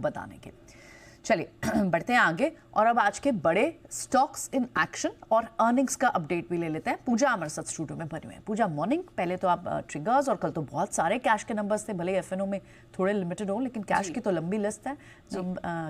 बताने के। चलिए बढ़ते हैं आगे और अब आज के बड़े स्टॉक्स इन एक्शन और अर्निंग्स का अपडेट भी ले लेते हैं। पूजा हमारे साथ स्टूडियो में बनी हुई है। पूजा मॉर्निंग, पहले तो आप ट्रिगर्स और कल तो बहुत सारे कैश के नंबर्स थे, भले एफएनओ में थोड़े लिमिटेड हो लेकिन कैश की तो लंबी लिस्ट है।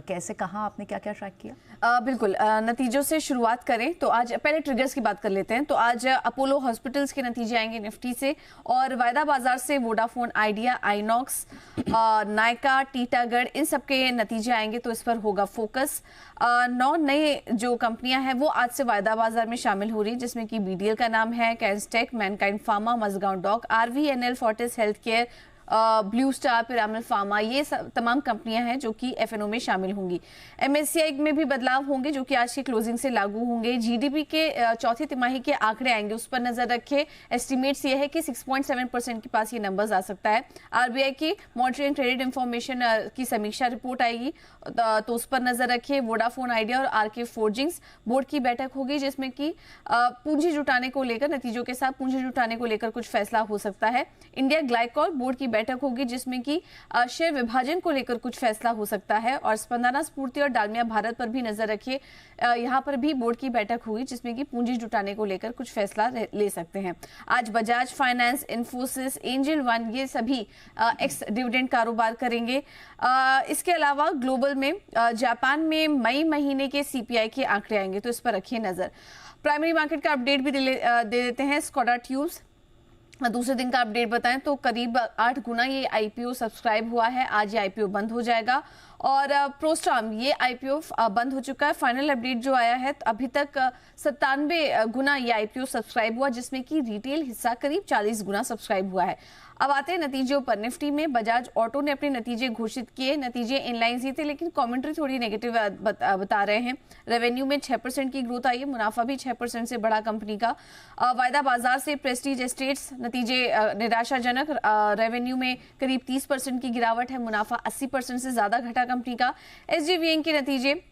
कैसे कहाँ आपने क्या क्या ट्रैक किया? बिल्कुल, नतीजों से शुरुआत करें तो आज पहले ट्रिगर्स की बात कर लेते हैं। तो आज अपोलो हॉस्पिटल्स के नतीजे आएंगे निफ्टी से, और वायदा बाजार से वोडाफोन आइडिया, आइनॉक्स, नायका, टीटागढ़, इन सबके नतीजे आएंगे तो इस पर होगा फोकस। 9 नए जो कंपनियां हैं वो आज से वायदा बाजार में शामिल हो रही है, जिसमें कि बीडीएल का नाम है, Kaynes Tech, Mankind Pharma, Mazagon Dock, RVNL, Fortis Health Care, Blue Star, Piramal Pharma, ये तमाम कंपनियां हैं जो कि एफएनओ में शामिल होंगी। एमएससीआई में भी बदलाव होंगे जो कि आज की क्लोजिंग से लागू होंगे। जीडीपी के चौथी तिमाही के आंकड़े आएंगे, उस पर नजर रखें। एस्टिमेट्स ये है कि 6.7% के पास ये नंबर्स आ सकता है। आरबीआई की मॉनिटरी एंड क्रेडिट इंफॉर्मेशन की समीक्षा रिपोर्ट आएगी तो उस पर नजर रखिए। वोडाफोन आइडिया और आरके फोर्जिंग्स बोर्ड की बैठक होगी, जिसमें कि पूंजी जुटाने को लेकर, नतीजों के साथ पूंजी जुटाने को लेकर कुछ फैसला हो सकता है। इंडिया ग्लाइकॉल बोर्ड की बैठक होगी, जिसमें कि शेयर विभाजन को लेकर कुछ फैसला हो सकता है। और स्पंदना स्फूर्ति और डालमिया भारत पर भी नजर रखिए, यहाँ पर भी बोर्ड की बैठक हुई जिसमें कि पूंजी जुटाने को लेकर कुछ फैसला ले सकते हैं। आज Bajaj finance, Infosys, angel one, ये सभी एक्स डिविडेंड कारोबार करेंगे। इसके अलावा ग्लोबल में जापान में मई महीने के सीपीआई के आंकड़े आएंगे तो इस पर रखिए नजर। प्राइमरी मार्केट का अपडेट भी दे देते हैं। स्कोडा ट्यूब्स दूसरे दिन का अपडेट बताएं तो करीब 8 गुना ये आईपीओ सब्सक्राइब हुआ है। आज ये आईपीओ बंद हो जाएगा। और प्रोस्टाम, ये आईपीओ बंद हो चुका है। फाइनल अपडेट जो आया है तो अभी तक 97 गुना ये आईपीओ सब्सक्राइब हुआ, जिसमें कि रिटेल हिस्सा करीब 40 गुना सब्सक्राइब हुआ है। अब आते हैं नतीजों पर। निफ्टी में बजाज ऑटो ने अपने नतीजे घोषित किए। नतीजे इनलाइन ही थे लेकिन कमेंट्री थोड़ी नेगेटिव बता रहे हैं। रेवेन्यू में 6% की ग्रोथ आई है, मुनाफा भी 6% से बढ़ा कंपनी का। वायदा बाजार से प्रेस्टीज एस्टेट्स नतीजे निराशाजनक, रेवेन्यू में करीब 30% की गिरावट है, मुनाफा 80% से ज्यादा घटा कंपनी का। एसजीवीएन के नतीजे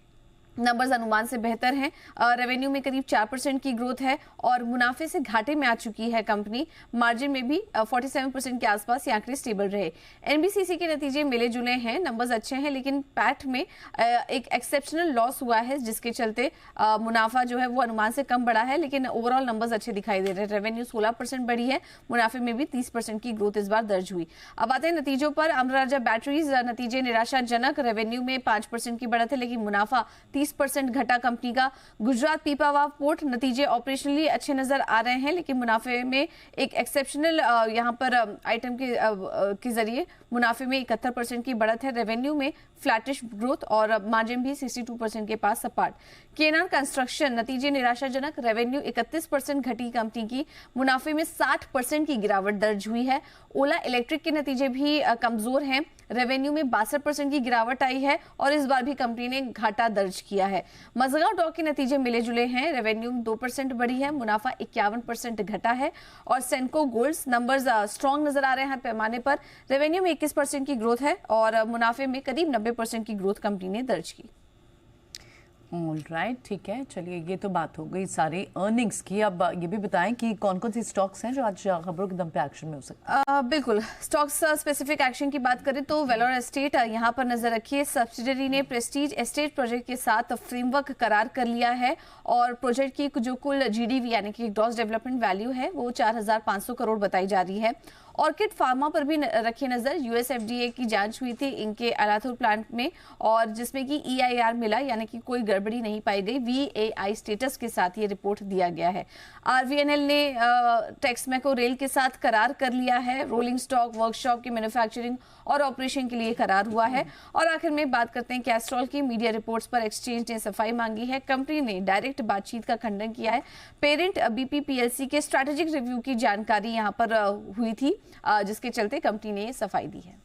नंबर्स अनुमान से बेहतर हैं, रेवेन्यू में करीब 4% की ग्रोथ है और मुनाफे से घाटे में आ चुकी है कंपनी। मार्जिन में भी 47% के आसपास ये आंकड़े स्टेबल रहे। एनबीसीसी के नतीजे मिले जुले हैं, नंबर्स अच्छे हैं लेकिन पैट में एक एक्सेप्शनल लॉस हुआ है, जिसके चलते मुनाफा जो है वो अनुमान से कम बढ़ा है, लेकिन ओवरऑल नंबर्स अच्छे दिखाई दे रहे हैं। रेवेन्यू 16% बढ़ी है, मुनाफे में भी 30% की ग्रोथ इस बार दर्ज हुई। अब आते हैं नतीजों पर। अमर राजा बैटरीज नतीजे निराशाजनक, रेवेन्यू में 5% की बढ़त है लेकिन मुनाफा 30% घटा कंपनी का। गुजरात पीपावाव पोर्ट नतीजे ऑपरेशनली अच्छे नजर आ रहे हैं लेकिन मुनाफे में एक एक्सेप्शनल यहाँ पर आइटम के जरिए मुनाफे में 71% की बढ़त है। रेवेन्यू में फ्लैटिश ग्रोथ और मार्जिन भी 62% के पास सपाट। केनार कंस्ट्रक्शन नतीजे निराशाजनक, रेवेन्यू 31% घटी कंपनी की, मुनाफे में 60% की गिरावट दर्ज हुई है। ओला इलेक्ट्रिक के नतीजे भी कमजोर हैं, रेवेन्यू में 62% की गिरावट आई है और इस बार भी कंपनी ने घाटा दर्ज किया है। मजगांव डॉक के नतीजे मिले जुले हैं, रेवेन्यू 2% बढ़ी है, मुनाफा 51% घटा है। और सेंको गोल्ड्स नंबर्स स्ट्रॉन्ग नजर आ रहे हैं पैमाने पर, रेवेन्यू में 21% की ग्रोथ है और मुनाफे में करीब 90% की ग्रोथ कंपनी ने दर्ज की। ऑलराइट, ठीक है। चलिए, ये तो बात हो गई सारी अर्निंग्स की। अब ये भी बताएं कि कौन कौन सी स्टॉक्स हैं जो आज खबरों के दम पे एक्शन में हो सकते बिल्कुल, स्टॉक्स स्पेसिफिक एक्शन की बात करें तो वेलोर एस्टेट यहाँ पर नजर रखिए। सब्सिडरी ने प्रेस्टीज एस्टेट प्रोजेक्ट के साथ फ्रेमवर्क करार कर लिया है और प्रोजेक्ट की जो कुल जीडीवी यानी कि ग्रॉस डेवलपमेंट वैल्यू है वो 4500 करोड़ बताई जा रही है। ऑर्किड फार्मा पर भी रखिए नजर। यूएसएफडीए की जांच हुई थी इनके अलाथुर प्लांट में और जिसमें कि ईआईआर मिला यानी कि कोई गड़बड़ी नहीं पाई गई। वीएआई स्टेटस के साथ ये रिपोर्ट दिया गया है। आरवीएनएल ने टेक्समेको रेल के साथ करार कर लिया है। रोलिंग स्टॉक वर्कशॉप की मैन्युफैक्चरिंग और ऑपरेशन के लिए करार हुआ है। और आखिर में बात करते हैं कैस्ट्रॉल की। मीडिया रिपोर्ट्स पर एक्सचेंज ने सफाई मांगी है, कंपनी ने डायरेक्ट बातचीत का खंडन किया है। पेरेंट बीपीपीएलसी के स्ट्रैटेजिक रिव्यू की जानकारी यहाँ पर हुई थी जिसके चलते कंपनी ने सफाई दी है।